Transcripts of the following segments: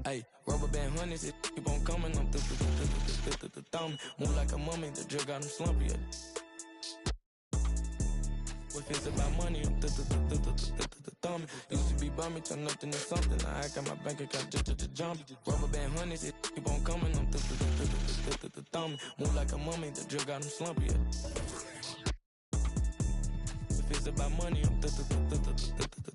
Hey, rubber band hundreds, it keep on coming. I'm thumb. Move like a mummy, the drill got him slumpy. If it's about money, I'm thumb. Used to be bummy, turn nothing to something. I got my bank account just jump. Rubber band hundreds, it keep on coming. I'm thumb. Move like a mummy, the drill got him slumpy. If it's about money, I'm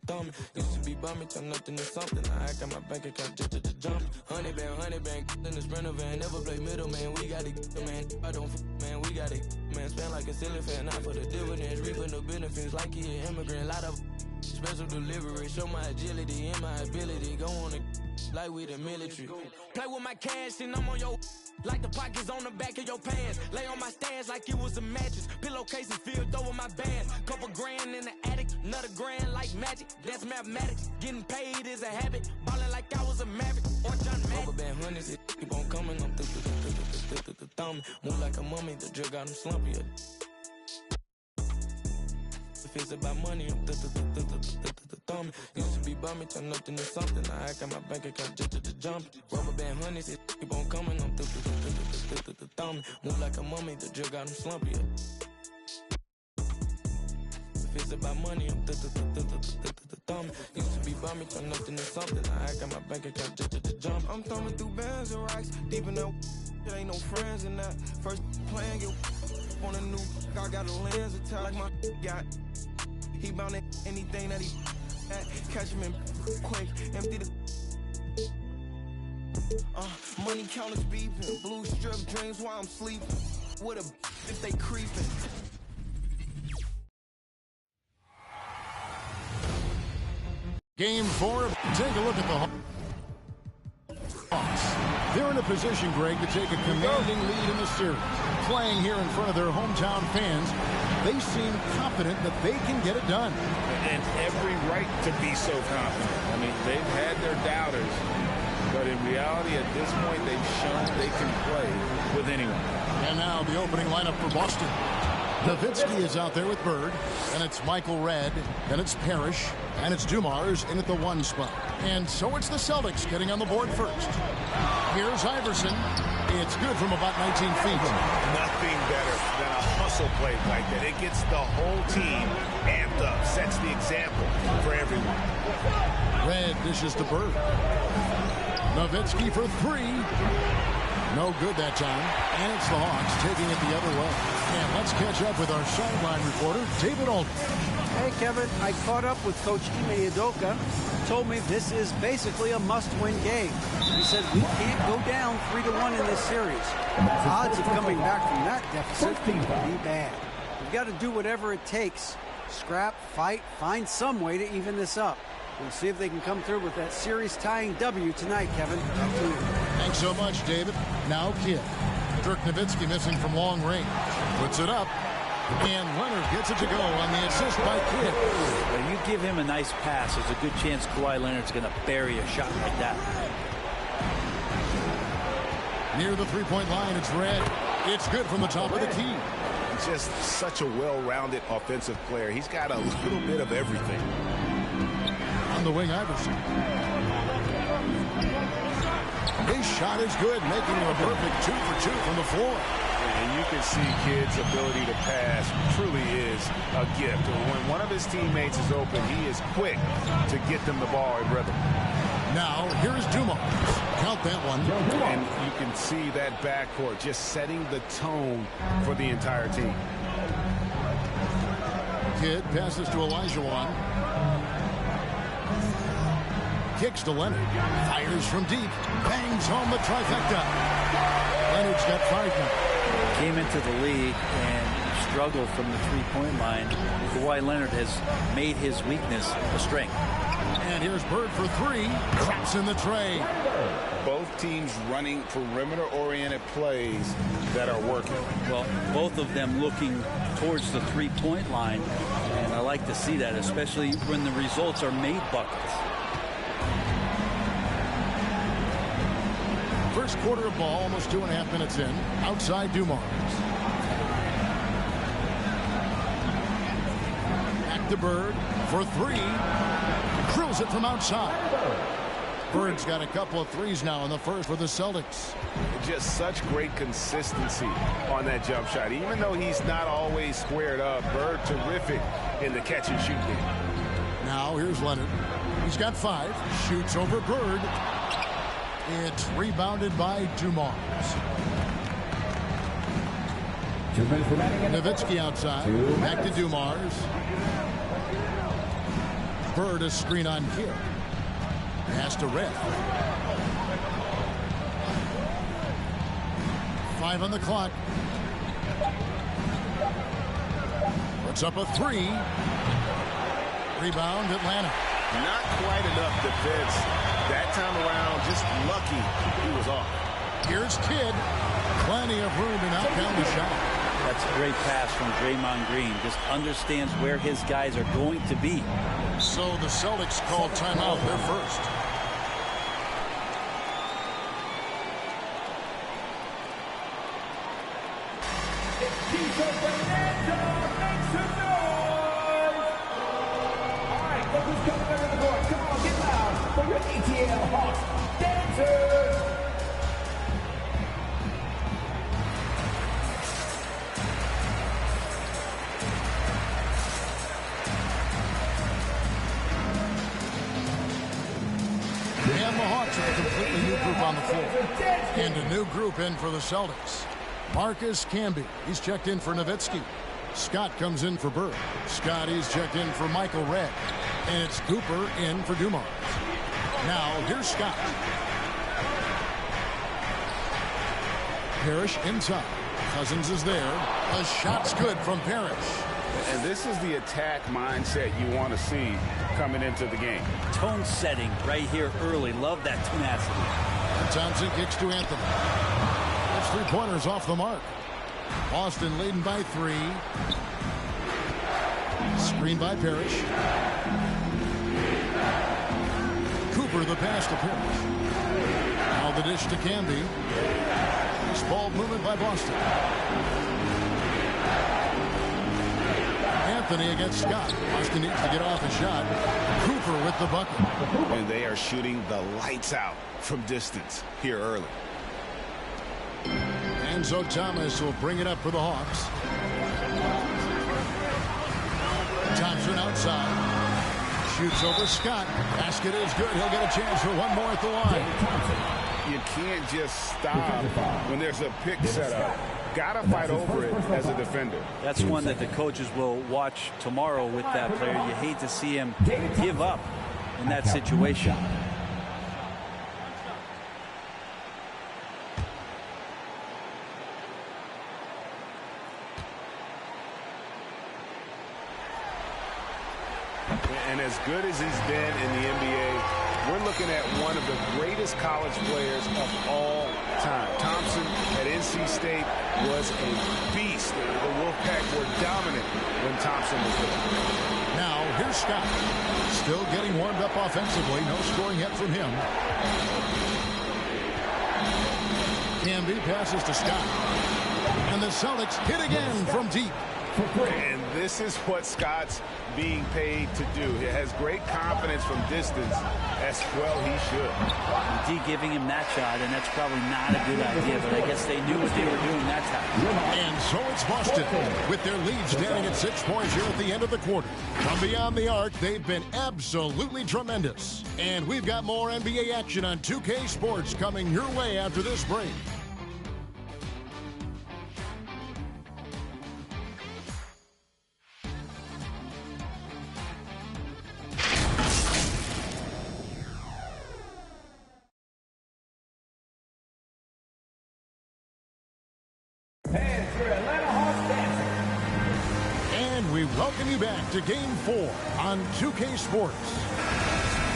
thumb. Used to be bummy, turn nothing to something. I got my bank account just jump. 100 band, in the Sprinter van. Never play middle, man. We got it, man. I don't, man. We got it, man. Spend like a ceiling fan, not for the dividends. Reaping the benefits like he an immigrant. Lot of special delivery. Show my agility and my ability. Go on it like we the military. Play with my cash and I'm on your like the pockets on the back of your pants. Lay on my stands like it was a mattress. Pillowcases filled over my bands. Couple grand in the attic, another grand like magic. That's mathematics. Getting paid is a habit. Ballin' like I was a maverick or John Madden. Rubber band hundreds, it keep on coming. I'm thumb. Move like a mummy, the drill got him slumpy. If it's about money, I'm thumb. Used to be bummy, turn nothing to something. I got my bank account just jump. Rubber band hundreds, it keep on coming. I'm thumb. Move like a mummy, the drill got him slumpy. If it's about money, I'm thumb. Used to be bummy, turn nothing to something. I got my bank account just jump. I'm thumbing through bands and racks, deep in that. There ain't no friends in that. First playing, get on a new. I got a lens attack like my got. He bound at anything that he at. Catch him in quick, empty the. Money counters beeping, blue strip dreams while I'm sleeping. What a if they creeping. Game 4, take a look at the Hawks. They're in a position, Greg, to take a commanding lead in the series. Playing here in front of their hometown fans, they seem confident that they can get it done. And every right to be so confident. I mean, they've had their doubters, but in reality, at this point, they've shown they can play with anyone. And now the opening lineup for Boston. Nowitzki is out there with Bird, and it's Michael Redd, and it's Parrish, and it's Dumars in at the 1 spot. And so it's the Celtics getting on the board first. Here's Iverson. It's good from about 19 feet. Nothing better than a hustle play like that. It gets the whole team amped up, sets the example for everyone. Redd dishes to Bird. Nowitzki for 3. No good that time. And it's the Hawks taking it the other way. And let's catch up with our sideline reporter, David Aldridge. Hey, Kevin, I caught up with Coach Ime Udoka. Told me this is basically a must-win game. He said we can't go down 3-1 in this series. The odds of coming back from that deficit could be bad. We've got to do whatever it takes. Scrap, fight, find some way to even this up. We'll see if they can come through with that series-tying W tonight, Kevin. Back to you. Thanks so much, David. Now Kidd. Dirk Nowitzki missing from long range. Puts it up. And Leonard gets it to go on the assist by Kidd. When you give him a nice pass, there's a good chance Kawhi Leonard's going to bury a shot like that. Near the three-point line, it's Redd. It's good from the top of the key. He's just such a well-rounded offensive player. He's got a little bit of everything. On the wing, Iverson. His shot is good, making him a perfect 2 for 2 from the floor. And you can see Kidd's ability to pass truly is a gift. When one of his teammates is open, he is quick to get them the ball in rhythm. Now, here's Dumars. Count that one. And you can see that backcourt just setting the tone for the entire team. Kidd passes to Olajuwon. Kicks to Leonard. Fires from deep. Bangs home the trifecta. Leonard's got 5 now. Came into the league and struggled from the three-point line. Kawhi Leonard has made his weakness a strength. And here's Bird for 3. Traps in the tray. Both teams running perimeter-oriented plays that are working. Well, both of them looking towards the three-point line. And I like to see that, especially when the results are made buckets. Last quarter of ball, almost 2.5 minutes in. Outside Dumars. Back to Bird for three. Drills it from outside. Bird's got a couple of threes now in the first for the Celtics. Just such great consistency on that jump shot. Even though he's not always squared up, Bird terrific in the catch and shoot game. Now here's Leonard. He's got 5. Shoots over Bird. It's rebounded by Dumars. Nowitzki outside. Back to Dumars. Bird a screen on Kidd. Pass to Red. 5 on the clock. Puts up a 3. Rebound Atlanta. Not quite enough defense that time around. Just lucky he was off. Here's Kidd. Plenty of room to knock down the shot. That's a great pass from Draymond Green. Just understands where his guys are going to be. So the Celtics called timeout. They're first. And the Hawks with a completely new group on the floor. And a new group in for the Celtics. Marcus Camby. He's checked in for Nowitzki. Scott comes in for Bird. Scotty's checked in for Michael Redd. And it's Cooper in for Dumars. Now, here's Scott. Parrish inside. Cousins is there. A shot's good from Parrish. And this is the attack mindset you want to see coming into the game. Tone setting right here early. Love that tenacity. And Thompson kicks to Anthony. That's 3-pointers off the mark. Boston leading by 3. Screen by Parrish. Cooper the pass to Parrish. Now the dish to Camby. Nice ball movement by Boston. Anthony against Scott. Boston needs to get off a shot. Cooper with the bucket. And they are shooting the lights out from distance here early. Enzo Thomas will bring it up for the Hawks. Thompson outside. Shoots over Scott. Basket is good. He'll get a chance for one more at the line. You can't just stop when there's a pick set up. Gotta fight over it as a defender. That's one that the coaches will watch tomorrow with that player. You hate to see him give up in that situation. And as good as he's been in the NBA, we're looking at one of the greatest college players of all time. Thompson at NC State was a beast. The Wolfpack were dominant when Thompson was there. Now, here's Scott. Still getting warmed up offensively. No scoring yet from him. Camby passes to Scott. And the Celtics hit again from deep. And this is what Scott's being paid to do. He has great confidence from distance, as well he should. D giving him that shot, and that's probably not a good idea, but I guess they knew what they were doing that time. And so it's Boston with their lead standing at 6 points here at the end of the quarter. From beyond the arc, they've been absolutely tremendous. And we've got more NBA action on 2K Sports coming your way after this break. And we welcome you back to Game 4 on 2K Sports.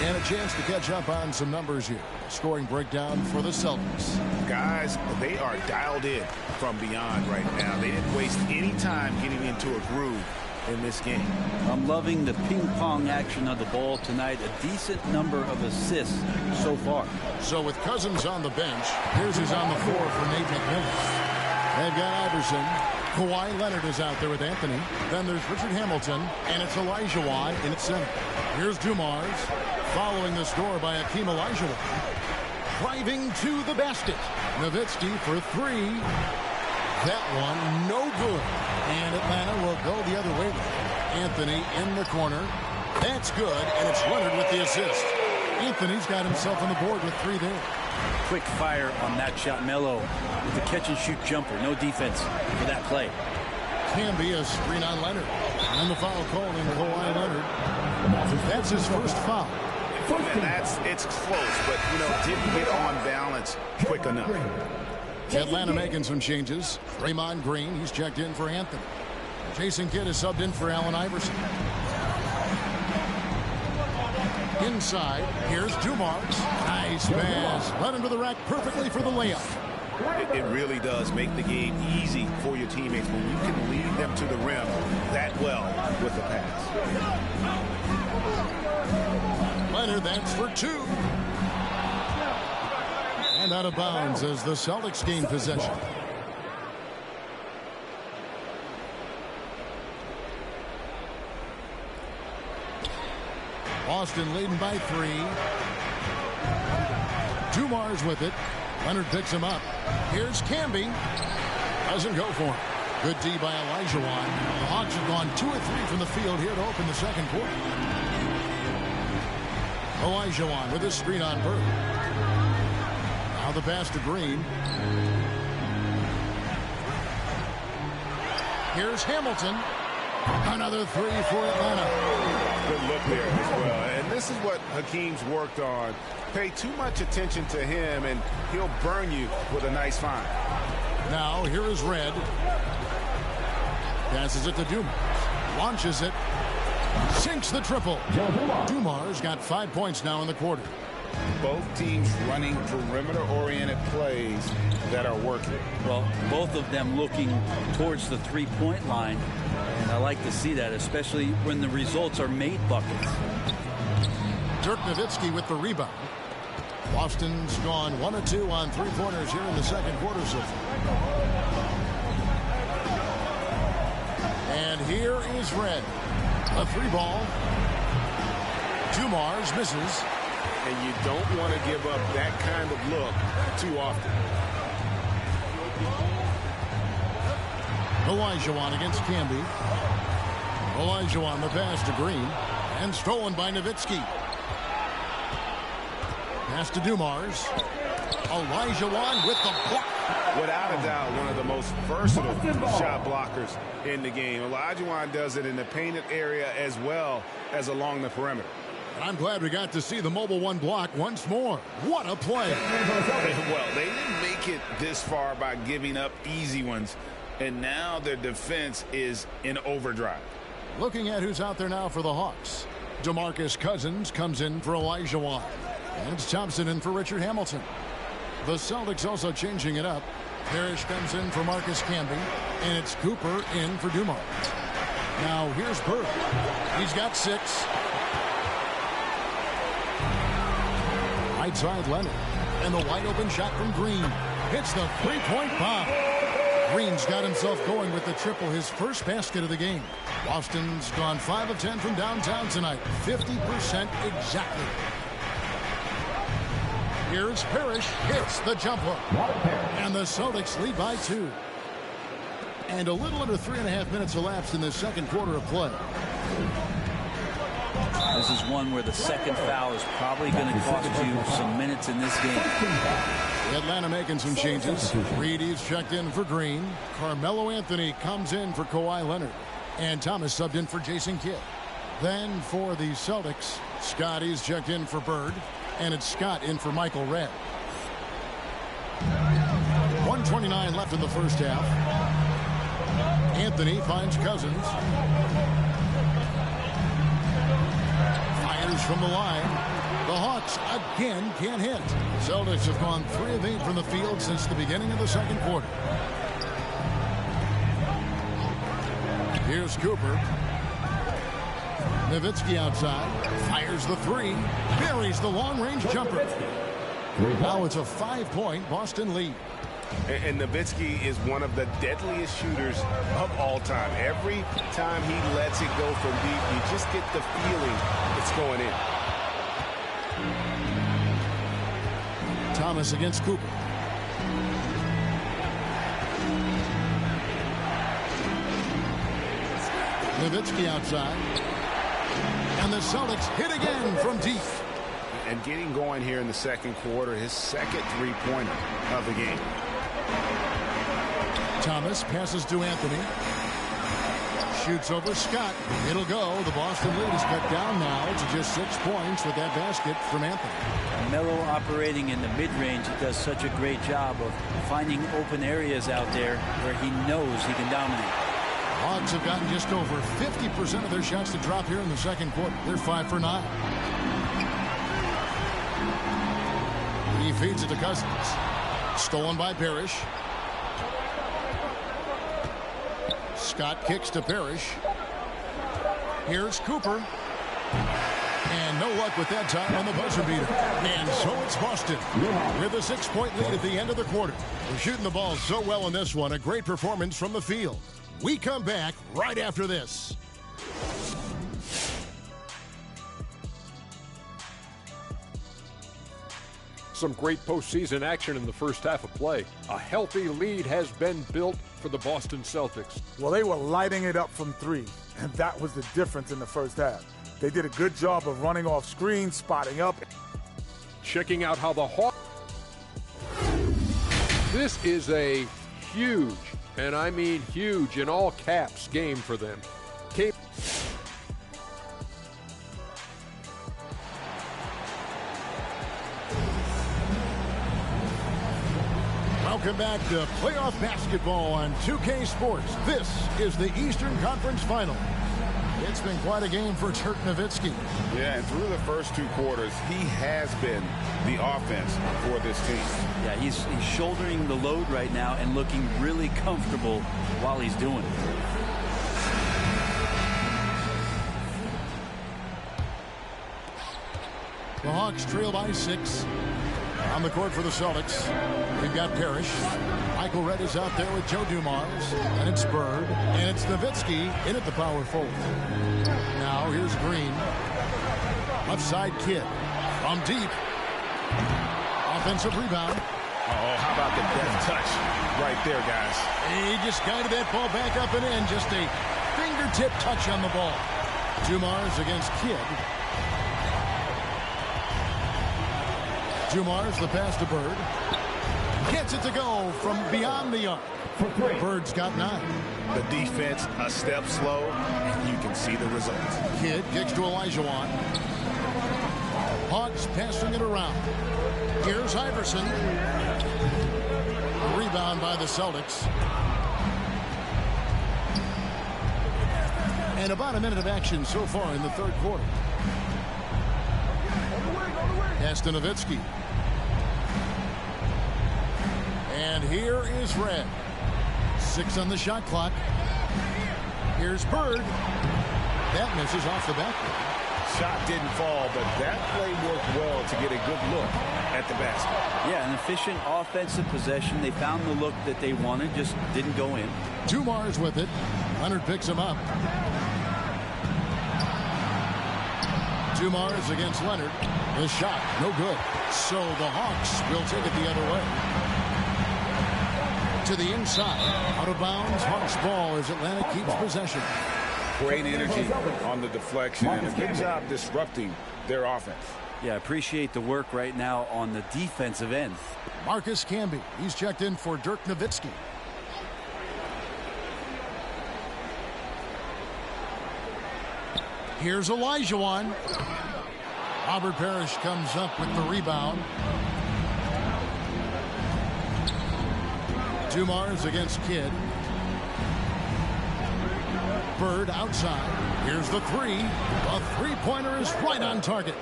And a chance to catch up on some numbers here. Scoring breakdown for the Celtics. Guys, they are dialed in from beyond right now. They didn't waste any time getting into a groove in this game. I'm loving the ping pong action of the ball tonight. A decent number of assists so far. So with Cousins on the bench, here's who's on the floor for Nate McMillan. They've got Iverson. Kawhi Leonard is out there with Anthony. Then there's Richard Hamilton, and it's Olajuwon in center. Here's Dumars, following the score by Hakeem Olajuwon. Driving to the basket. Nowitzki for three. That one, no good. And Atlanta will go the other way. Anthony in the corner. That's good, and it's Leonard with the assist. Anthony's got himself on the board with three there. Quick fire on that shot. Melo with the catch-and-shoot jumper. No defense for that play. Camby a screen on Leonard. And the foul called in Kawhi Leonard. That's his first foul. And it's close, but, didn't get on balance quick enough. Atlanta making some changes. Draymond Green, he's checked in for Anthony. Jason Kidd is subbed in for Allen Iverson. Inside, here's Dumars. Nice pass. Right into the rack perfectly for the layup. It really does make the game easy for your teammates when you can lead them to the rim that well with the pass. Leonard, that's for two. And out of bounds as the Celtics gain possession. Boston leading by three. Dumars with it. Leonard picks him up. Here's Camby. Doesn't go for him. Good D by Olajuwon. The Hawks have gone 2 of 3 from the field here to open the second quarter. Olajuwon with his screen on Bird. Now the pass to Green. Here's Hamilton. Another three for Atlanta. Good look there as well. And this is what Hakeem's worked on. Pay too much attention to him, and he'll burn you with a nice find. Now here is Red. Passes it to Dumars. Launches it. Sinks the triple. Dumars got 5 points now in the quarter. Both teams running perimeter-oriented plays that are working. Well, both of them looking towards the three-point line. And I like to see that, especially when the results are made buckets. Dirk Nowitzki with the rebound. Boston's gone 1 of 2 on three-pointers here in the second quarter so far. And here is Red. A three ball. Dumars misses. And you don't want to give up that kind of look too often. Olajuwon against Camby. Olajuwon the pass to Green. And stolen by Nowitzki. Pass to Dumars. Olajuwon with the block. Without a doubt, one of the most versatile shot blockers in the game. Olajuwon does it in the painted area as well as along the perimeter. I'm glad we got to see the Mobile One block once more. What a play. Well, they didn't make it this far by giving up easy ones, and now their defense is in overdrive. Looking at who's out there now for the Hawks. DeMarcus Cousins comes in for Olajuwon. And it's Thompson in for Richard Hamilton. The Celtics also changing it up. Parrish comes in for Marcus Camby. And it's Cooper in for Dumars. Now here's Bird. He's got 6. Right side Leonard. And the wide open shot from Green. Hits the three-point bomb. Green's got himself going with the triple, his first basket of the game. Boston's gone 5 of 10 from downtown tonight. 50% exactly. Here's Parrish, hits the jump hook. And the Celtics lead by 2. And a little under 3.5 minutes elapsed in the second quarter of play. This is one where the second foul is probably going to cost you some minutes in this game. Atlanta making some changes. Reedy's checked in for Green. Carmelo Anthony comes in for Kawhi Leonard. And Thomas subbed in for Jason Kidd. Then for the Celtics, Scotty's checked in for Bird. And it's Scott in for Michael Redd. 1:29 left in the first half. Anthony finds Cousins. Fires from the line. The Hawks again can't hit. Celtics have gone 3 of 8 from the field since the beginning of the second quarter. Here's Cooper. Nowitzki outside. Fires the three. Buries the long-range jumper. Now it's a 5-point Boston lead. And Nowitzki is one of the deadliest shooters of all time. Every time he lets it go from deep, you just get the feeling it's going in. Thomas against Cooper. Nowitzki outside. And the Celtics hit again from deep. And getting going here in the second quarter, his second three-pointer of the game. Thomas passes to Anthony. Shoots over Scott. It'll go. The Boston lead is cut down now to just 6 points with that basket from Anthony. Melo operating in the mid-range. He does such a great job of finding open areas out there where he knows he can dominate. Hawks have gotten just over 50% of their shots to drop here in the second quarter. They're 5 for 9. He feeds it to Cousins. Stolen by Parrish. Scott kicks to Parrish. Here's Cooper. And no luck with that time on the buzzer beater. And so it's Boston with a 6-point lead at the end of the quarter. They're shooting the ball so well in this one. A great performance from the field. We come back right after this. Some great postseason action in the first half of play. A healthy lead has been built for the Boston Celtics. Well, they were lighting it up from three, and that was the difference in the first half. They did a good job of running off screens, spotting up. Checking out how the Hawks... This is a huge, and I mean huge in all caps, game for them. Welcome back to playoff basketball on 2K Sports. This is the Eastern Conference Final. It's been quite a game for Dirk Nowitzki. Yeah, and through the first 2 quarters, he has been the offense for this team. Yeah, he's shouldering the load right now and looking really comfortable while he's doing it. The Hawks trail by 6. On the court for the Celtics, we've got Parrish. Michael Redd is out there with Joe Dumars. And it's Bird. And it's Nowitzki in at the power forward. Now here's Green. Left side Kidd. From deep. Offensive rebound. Oh, how about the deft touch right there, guys. He just guided that ball back up and in. Just a fingertip touch on the ball. Dumars against Kidd. Dumars, the pass to Bird. Gets it to go from beyond the arc. Bird's got 9. The defense a step slow, and you can see the results. Kidd kicks to Olajuwon. Hawks passing it around. Here's Iverson. Rebound by the Celtics. And about a minute of action so far in the third quarter. Pass to Nowitzki. And here is Redd. 6 on the shot clock. Here's Bird. That misses off the backboard. Shot didn't fall, but that play worked well to get a good look at the basket. Yeah, an efficient offensive possession. They found the look that they wanted, just didn't go in. Dumars with it. Leonard picks him up. Dumars against Leonard. The shot, no good. So the Hawks will take it the other way. To the inside. Out of bounds. Hawks ball as Atlanta keeps possession. Great energy on the deflection and a good job disrupting their offense. Yeah, appreciate the work right now on the defensive end. Marcus Camby. He's checked in for Dirk Nowitzki. Here's Olajuwon. Robert Parrish comes up with the rebound. Dumars against Kidd. Bird outside. Here's the 3. A three-pointer is right on target.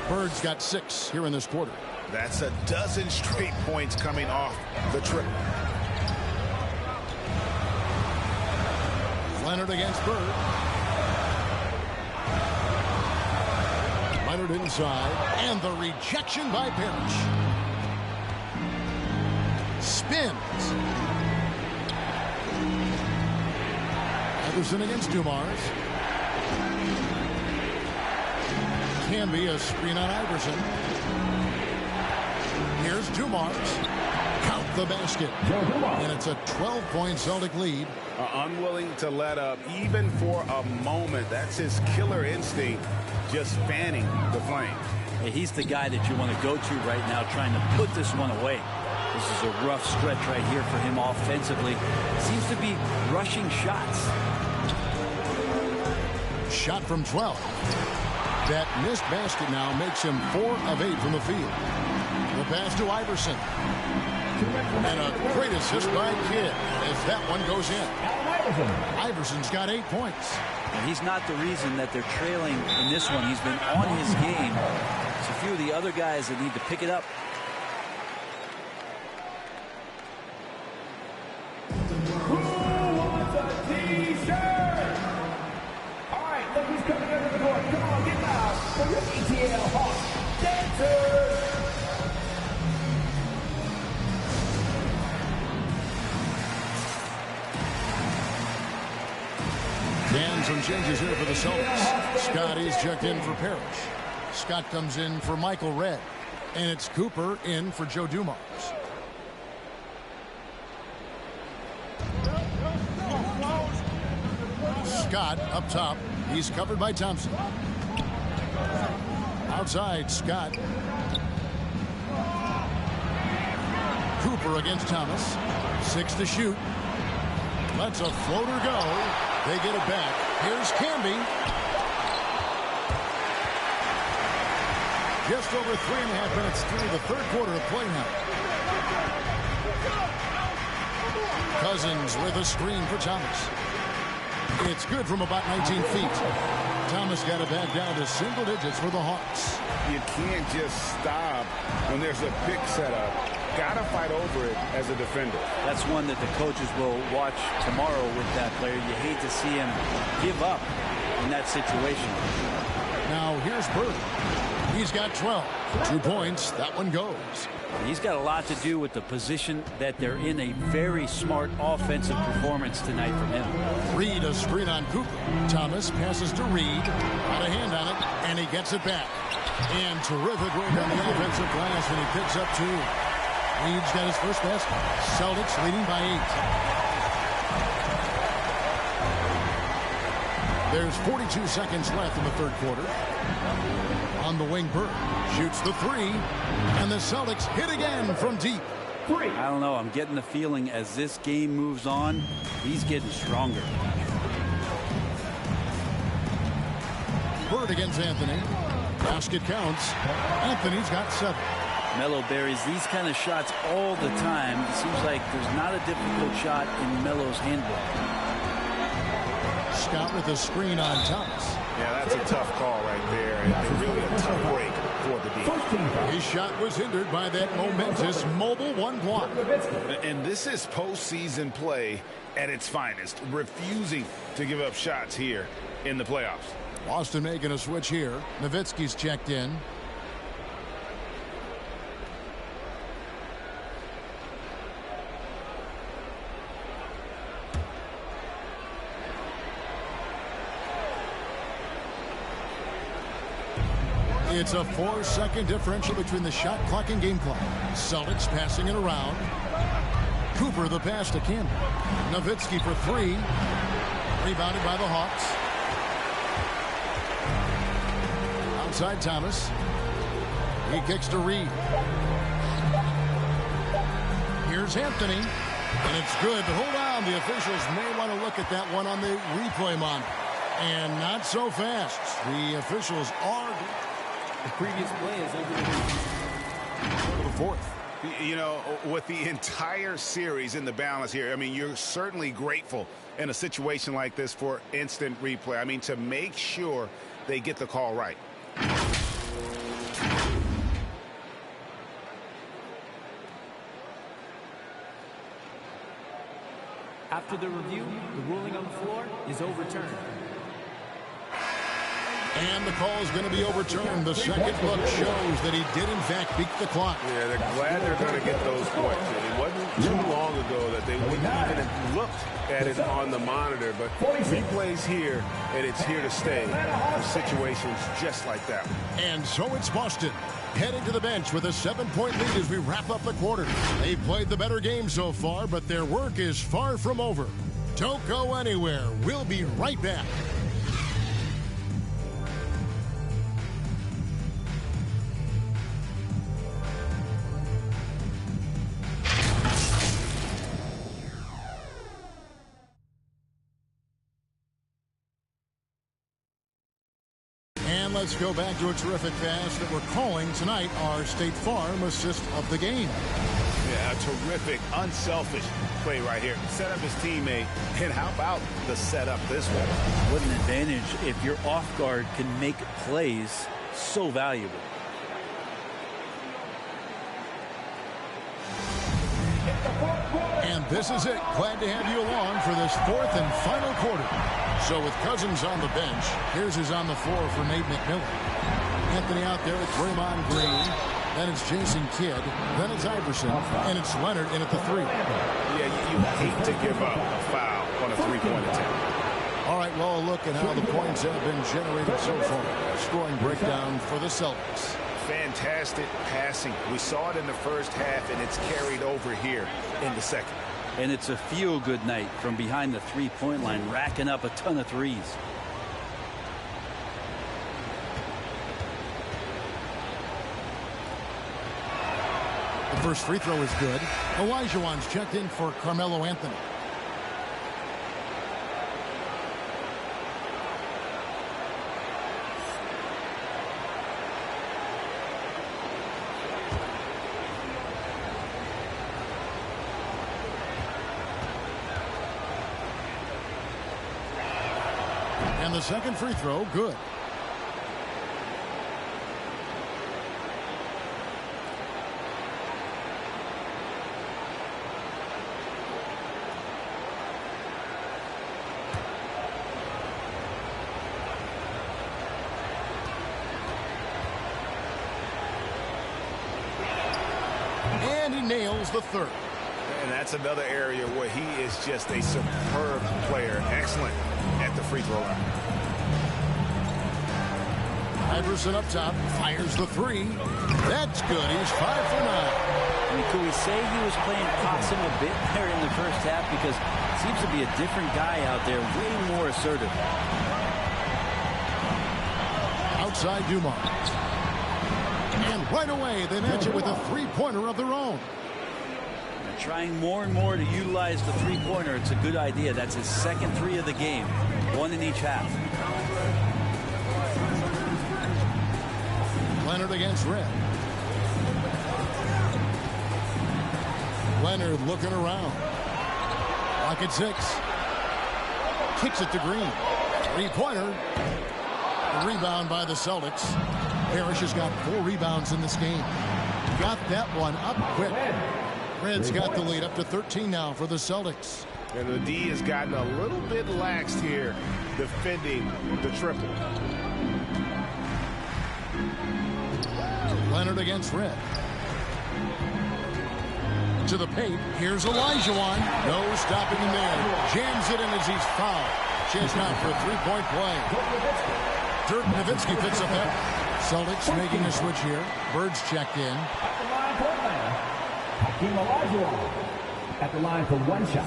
Bird's got 6 here in this quarter. That's a dozen straight points coming off the trip. Leonard against Bird. Bird inside, and the rejection by Parrish. Spins. Iverson against Dumars. Can be a screen on Iverson. Here's Dumars. Count the basket. And it's a 12-point Celtic lead. Unwilling to let up even for a moment. That's his killer instinct, just fanning the flame. Hey, he's the guy that you want to go to right now, trying to put this one away. This is a rough stretch right here for him offensively. Seems to be rushing shots. Shot from 12. That missed basket now makes him 4 of 8 from the field. The pass to Iverson. And a great assist by Kidd as that one goes in. Iverson's got 8 points. And he's not the reason that they're trailing in this one. He's been on his game. It's a few of the other guys that need to pick it up. And some changes here for the Celtics. Scott is checked in for Parrish. Scott comes in for Michael Redd. And it's Cooper in for Joe Dumars. Scott up top. He's covered by Thompson. Outside, Scott. Cooper against Thomas. 6 to shoot. Lets a floater go. They get it back. Here's Camby. Just over 3.5 minutes through the third quarter of play now. Cousins with a screen for Thomas. It's good from about 19 feet. Thomas got it back down to single digits for the Hawks. You can't just stop when there's a pick set up. Gotta fight over it as a defender. That's one that the coaches will watch tomorrow with that player. You hate to see him give up in that situation. Now here's Bird. He's got 12. 2 points. That one goes. He's got a lot to do with the position that they're in. A very smart offensive performance tonight from him. Reed a screen on Cooper. Thomas passes to Reed. Got a hand on it, and he gets it back. And terrific work on the offensive glass, and he picks up 2. Reed's got his first basket. Celtics leading by 8. There's 42 seconds left in the third quarter. On the wing, Bird shoots the 3, and the Celtics hit again from deep. I don't know. I'm getting the feeling as this game moves on, he's getting stronger. Bird against Anthony. Basket counts. Anthony's got 7. Melo buries these kind of shots all the time. It seems like there's not a difficult shot in Melo's handbook. Scott with a screen on Thomas. Yeah, that's a tough call right there. And really a tough break for the defense. His shot was hindered by that momentous mobile 1 block. And this is postseason play at its finest. Refusing to give up shots here in the playoffs. Boston making a switch here. Nowitzki's checked in. It's a 4-second differential between the shot clock and game clock. Celtics passing it around. Cooper the pass to Campbell. Nowitzki for 3. Rebounded by the Hawks. Outside Thomas. He kicks to Reed. Here's Anthony. And it's good. Hold on. The officials may want to look at that one on the replay monitor. And not so fast. The officials are... The previous play is over the 4th. You know, with the entire series in the balance here, I mean, you're certainly grateful in a situation like this for instant replay. I mean, to make sure they get the call right. After the review, the ruling on the floor is overturned. And the call is going to be overturned. The second look shows that he did, in fact, beat the clock. Yeah, they're glad they're going to get those points. It wasn't too long ago that they wouldn't even have looked at it on the monitor, but replays here, and it's here to stay for situations just like that. And so it's Boston heading to the bench with a 7-point lead as we wrap up the quarter. They've played the better game so far, but their work is far from over. Don't go anywhere. We'll be right back. And let's go back to a terrific pass that we're calling tonight our State Farm assist of the game. Yeah, a terrific, unselfish play right here. Set up his teammate, and how about the setup this way? What an advantage if your off guard can make plays so valuable. And this is it. Glad to have you along for this fourth and final quarter. So with Cousins on the bench, here's who's on the floor for Nate McMillan. Anthony out there with Draymond Green. Then it's Jason Kidd. Then it's Iverson. And it's Leonard in at the 3. Yeah, you hate to give up a foul on a three-point attempt. All right, well, a look at how the points have been generated so far. Scoring breakdown for the Celtics. Fantastic passing. We saw it in the first half, and it's carried over here in the second. And it's a feel-good night from behind the three-point line, racking up a ton of threes. The first free throw is good. Olajuwon's checked in for Carmelo Anthony. And the second free throw, good. And he nails the third. And that's another area where he is just a superb player. Excellent at the free throw line. Iverson up top, fires the 3. That's good. He's 5 for 9. I mean, could we say he was playing possum a bit there in the first half? Because it seems to be a different guy out there, way more assertive. Outside Dumars. And right away, they match it with a three-pointer of their own. Trying more and more to utilize the three-pointer. It's a good idea. That's his second 3 of the game. 1 in each half. Leonard against Red. Leonard looking around. Pocket 6. Kicks it to Green. Three-pointer. Rebound by the Celtics. Parrish has got 4 rebounds in this game. Got that one up quick. Red's got the lead up to 13 now for the Celtics. And the D has gotten a little bit laxed here defending the triple. Leonard against Red. To the paint. Here's Olajuwon. No stopping him there. Jams it in as he's fouled. Chance now for a three-point play. Dirk Nowitzki picks up that. Celtics making a switch here. Bird's checked in. Hakeem Olajuwon at the line for 1 shot.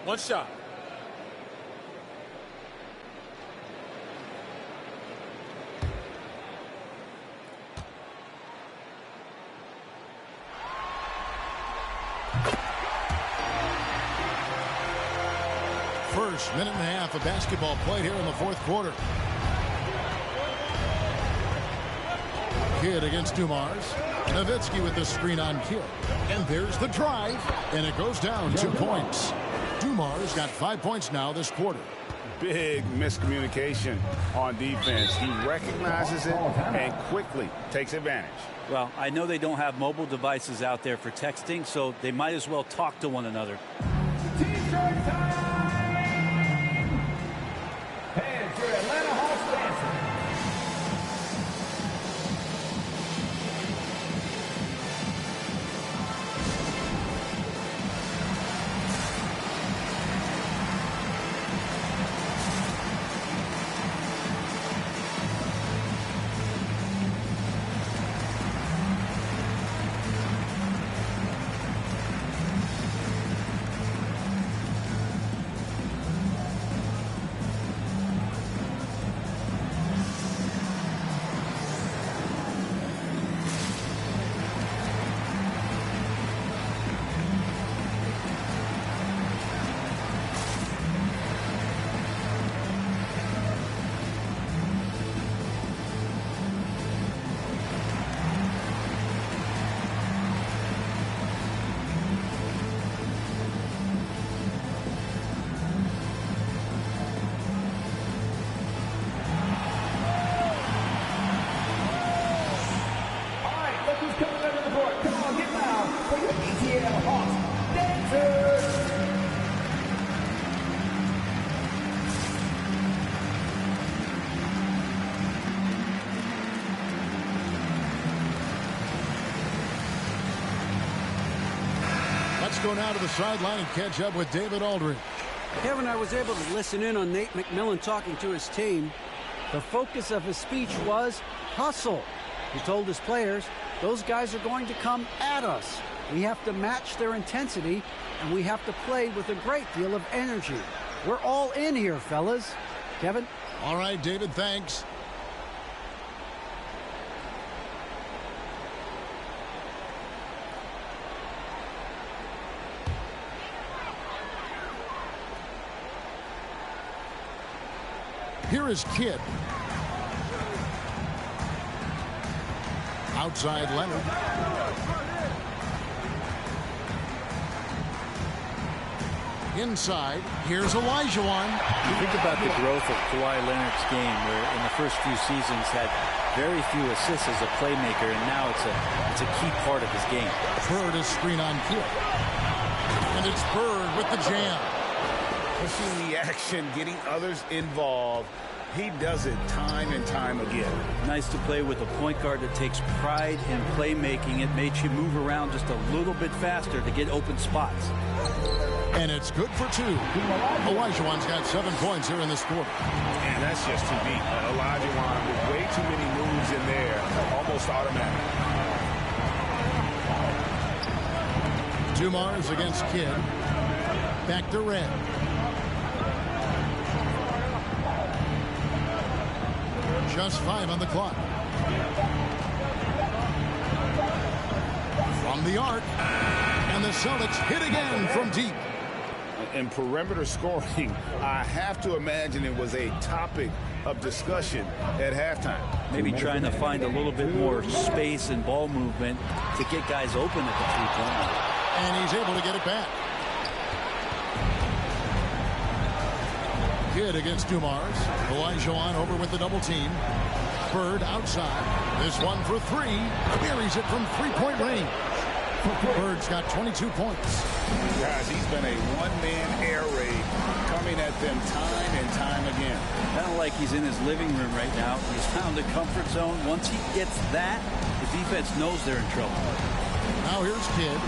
One shot. First minute and a half of basketball played here in the fourth quarter. Kidd against Dumars. Nowitzki with the screen on Kidd. And there's the drive. And it goes down 2 points. Dumars got 5 points now this quarter. Big miscommunication on defense. He recognizes it and quickly takes advantage. Well, I know they don't have mobile devices out there for texting, so they might as well talk to one another. T-shirt time! Let's go now to the sideline and catch up with David Aldridge. Kevin, I was able to listen in on Nate McMillan talking to his team. The focus of his speech was hustle. He told his players, those guys are going to come at us. We have to match their intensity, and we have to play with a great deal of energy. We're all in here, fellas. Kevin? All right, David, thanks. Here is Kidd. Outside Leonard. Inside, here's Olajuwon. You think about the growth of Kawhi Leonard's game, where in the first few seasons had very few assists as a playmaker, and now it's a key part of his game. Bird is screen on Kidd. And it's Bird with the jam. Pushing the action, getting others involved. He does it time and time again. Nice to play with a point guard that takes pride in playmaking. It makes you move around just a little bit faster to get open spots. And it's good for two. Olajuwon's got 7 points here in this quarter. And that's just too deep. Olajuwon with way too many moves in there. Almost automatic. Dumars against Kidd. Back to Red. Just 5 on the clock. From the arc. And the Celtics hit again from deep. In perimeter scoring, I have to imagine it was a topic of discussion at halftime. Maybe trying to find a little bit more space and ball movement to get guys open at the three-point line. And he's able to get it back. Kidd against Dumars. Olajuwon over with the double team. Bird outside. This one for 3. Buries it from 3-point range. Bird's got 22 points. Guys, he's been a one-man air raid coming at them time and time again. Kind of like he's in his living room right now. He's found a comfort zone. Once he gets that, the defense knows they're in trouble. Now here's Kidd.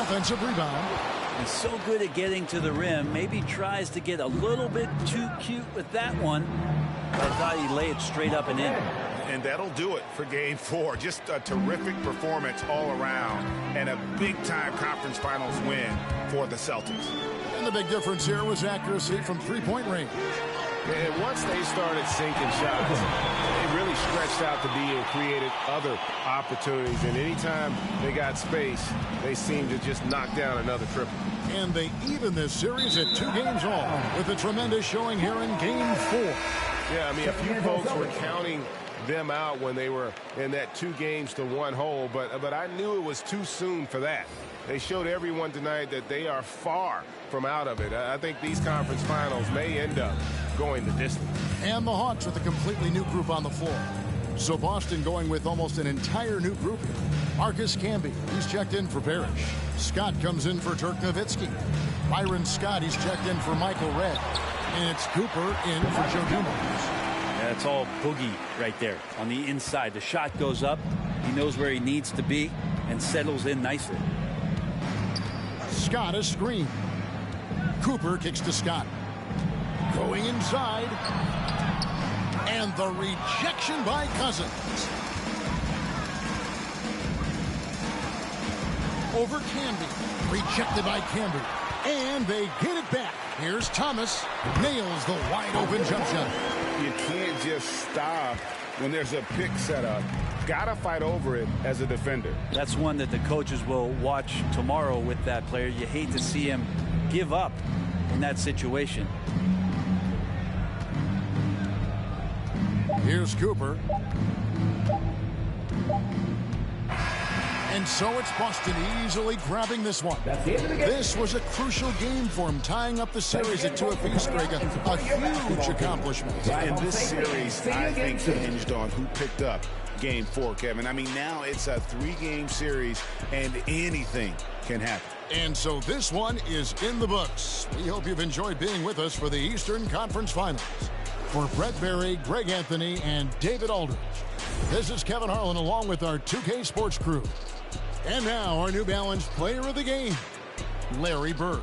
Offensive rebound. He's so good at getting to the rim. Maybe tries to get a little bit too cute with that one. I thought he'd lay it straight up and in. And that'll do it for Game 4. Just a terrific performance all around and a big-time conference finals win for the Celtics. And the big difference here was accuracy from 3-point range. And once they started sinking shots, they really stretched out the D and created other opportunities. And anytime they got space, they seemed to just knock down another triple. And they even this series at 2 games all with a tremendous showing here in Game 4. Yeah, I mean, a few folks were counting them out when they were in that 2-1 hole, but I knew it was too soon for that. They showed everyone tonight that they are far from out of it. I think these conference finals may end up going the distance. And the Hawks with a completely new group on the floor. So Boston going with almost an entire new group here. Marcus Camby, he's checked in for Parrish. Scott comes in for Dirk Nowitzki. Byron Scott, he's checked in for Michael Redd. And it's Cooper in for Joe Dumars. That's all Boogie right there on the inside. The shot goes up. He knows where he needs to be and settles in nicely. Scott is screened. Cooper kicks to Scott. Going inside. And the rejection by Cousins. Over Camby. Rejected by Camby. And they get it back. Here's Thomas. Nails the wide open jump shot. You can't just stop when there's a pick set up. Gotta fight over it as a defender. That's one that the coaches will watch tomorrow with that player. You hate to see him give up in that situation. Here's Cooper. And so it's Boston easily grabbing this one. This was a crucial game for him, tying up the series at 2 apiece, Greg. A huge accomplishment. And this series, I think, hinged on who picked up Game 4, Kevin. I mean, now it's a 3-game series, and anything can happen. And so this one is in the books. We hope you've enjoyed being with us for the Eastern Conference Finals. For Brett Berry, Greg Anthony, and David Aldridge, this is Kevin Harlan along with our 2K Sports crew. And now our New Balance player of the game, Larry Bird.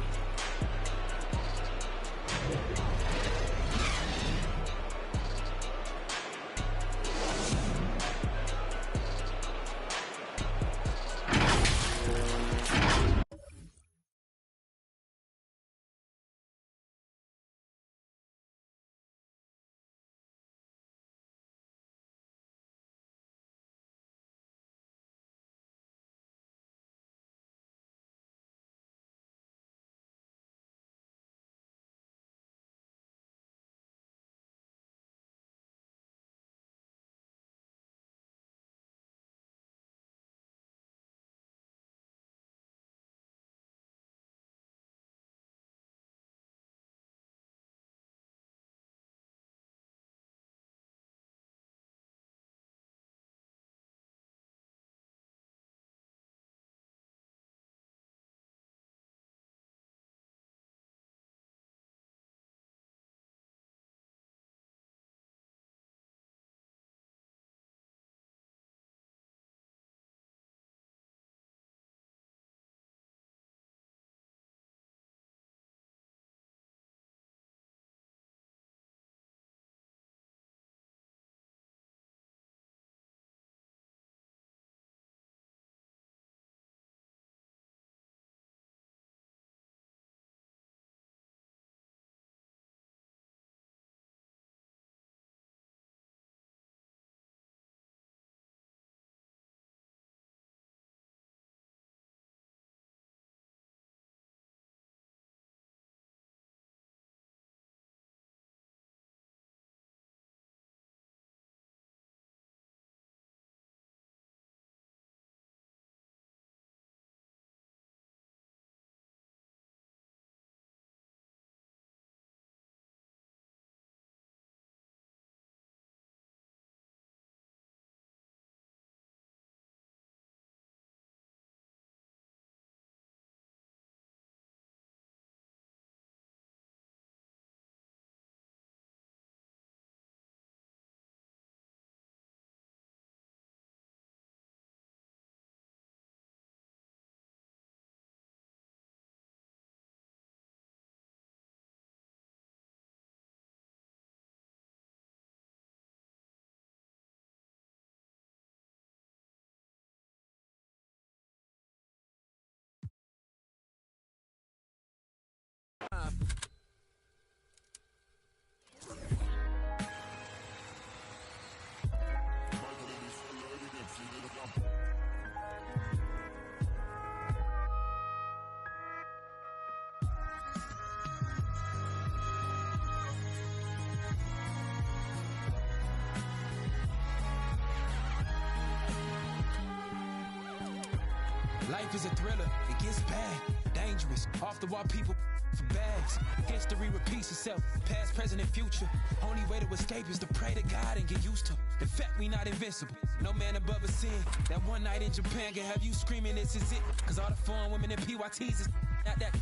Life is a thriller, it gets bad, dangerous, off the wall people for bags. History repeats itself, past, present, and future. Only way to escape is to pray to God and get used to the fact we not invincible. No man above a sin. That one night in Japan can have you screaming this is it. Cause all the foreign women and PYTs is not that.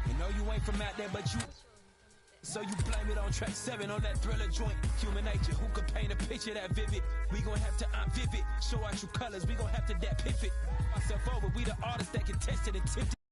You know you ain't from out there, but you. So you blame it on track 7 on that Thriller joint. Human nature, who could paint a picture that vivid? We gon' have to vivid, show our true colors. We gon' have to that pivot. Myself over, we the artists that can test it and tip it.